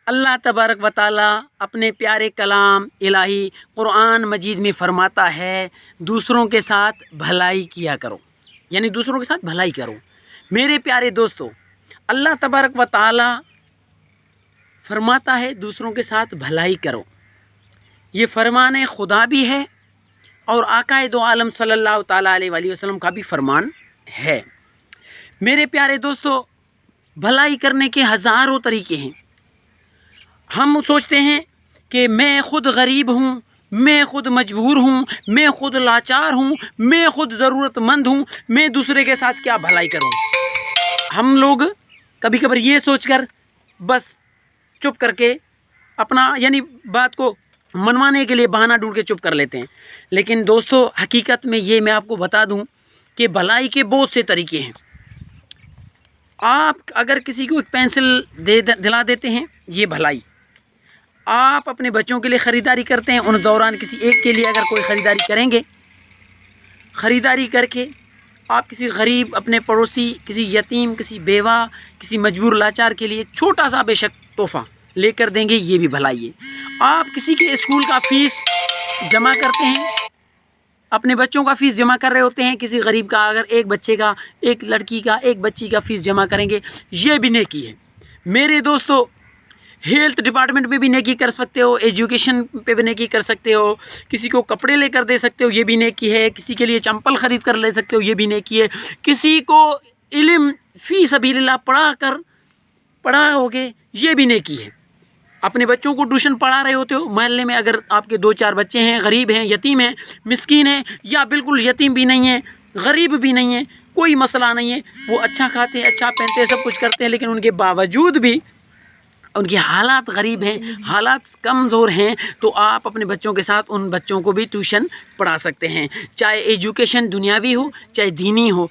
اللہ तबारक व ताला अपने प्यारे कलाम इलाही कुरान मजीद में फरमाता है, दूसरों के साथ भलाई किया करो, यानी दूसरों के साथ भलाई करो। मेरे प्यारे दोस्तों, अल्लाह तबारक व ताला फरमाता है दूसरों के साथ भलाई करो। ये फरमान खुदा भी है और आकाए दो आलम सल्लल्लाहु ताला अलैहि वसल्लम का भी फरमान है। मेरे प्यारे दोस्तों, भलाई करने के हज़ारों तरीके हैं। हम सोचते हैं कि मैं ख़ुद गरीब हूँ, मैं ख़ुद मजबूर हूँ, मैं ख़ुद लाचार हूँ, मैं ख़ुद ज़रूरतमंद हूँ, मैं दूसरे के साथ क्या भलाई करूँ। हम लोग कभी कभार ये सोचकर बस चुप करके अपना यानी बात को मनवाने के लिए बहाना ढूंढ के चुप कर लेते हैं। लेकिन दोस्तों, हकीकत में ये मैं आपको बता दूं कि भलाई के बहुत से तरीके हैं। आप अगर किसी को एक पेंसिल दिला देते हैं, ये भलाई। आप अपने बच्चों के लिए ख़रीदारी करते हैं, उन दौरान किसी एक के लिए अगर कोई ख़रीदारी करेंगे, ख़रीदारी करके आप किसी गरीब, अपने पड़ोसी, किसी यतीम, किसी बेवा, किसी मजबूर लाचार के लिए छोटा सा बेशक तोहफ़ा लेकर देंगे, ये भी भलाई है। आप किसी के स्कूल का फ़ीस जमा करते हैं, अपने बच्चों का फ़ीस जमा कर रहे होते हैं, किसी गरीब का अगर एक बच्चे का, एक लड़की का, एक बच्ची का फ़ीस जमा करेंगे, ये भी नेकी है। मेरे दोस्तों, हेल्थ डिपार्टमेंट में भी नेकी कर सकते हो, एजुकेशन पे भी नेकी कर सकते हो, किसी को कपड़े लेकर दे सकते हो, ये भी नेकी है। किसी के लिए चंपल ख़रीद कर ले सकते हो, ये भी नेकी है। किसी को इल्म फ़ी सबीलिल्लाह पढ़ाओगे, ये भी नेकी है। अपने बच्चों को ट्यूशन पढ़ा रहे होते हो, मोहल्ले में अगर आपके 2-4 बच्चे हैं, गरीब हैं, यतीम हैं, मिस्कीन हैं, या बिल्कुल यतीम भी नहीं है, गरीब भी नहीं है, कोई मसला नहीं है, वो अच्छा खाते हैं, अच्छा पहनते हैं, सब कुछ करते हैं, लेकिन उनके बावजूद भी उनके हालात गरीब हैं, हालात कमज़ोर हैं, तो आप अपने बच्चों के साथ उन बच्चों को भी ट्यूशन पढ़ा सकते हैं। चाहे एजुकेशन दुनियावी हो, चाहे दीनी हो,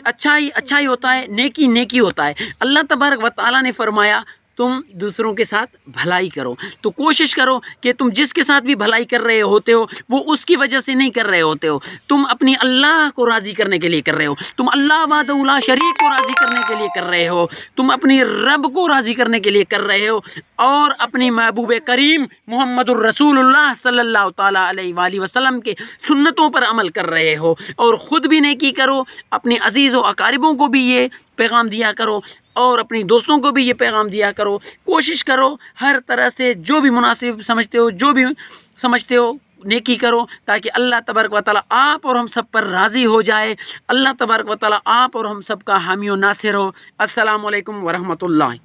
अच्छा ही होता है, नेकी होता है। अल्लाह तबारक व ताला ने फरमाया, तुम दूसरों के साथ भलाई करो। तो कोशिश करो कि तुम जिसके साथ भी भलाई कर रहे होते हो, वो उसकी वजह से नहीं कर रहे होते हो, तुम अपनी अल्लाह को राज़ी करने के लिए कर रहे हो, तुम अल्लाह वहदहू ला शरीक को राज़ी करने के लिए कर रहे हो, तुम अपनी रब को राज़ी करने के लिए कर रहे हो, और अपनी महबूब करीम मुहम्मदुर रसूलुल्लाह सल्लल्लाहु ताला अलैहि वसल्लम के सुन्नतों पर अमल कर रहे हो। और ख़ुद भी नेकी करो, अपने अजीज़ व अकारिबों को भी ये पैगाम दिया करो, और अपनी दोस्तों को भी ये पैगाम दिया करो। कोशिश करो हर तरह से जो भी मुनासिब समझते हो नेकी करो, ताकि अल्लाह तबारक व तआला आप और हम सब पर राज़ी हो जाए। अल्लाह तबारक व तआला आप और हम सब का हामी और नासिर हो। अस्सलामु अलैकुम व रहमतुल्लाह।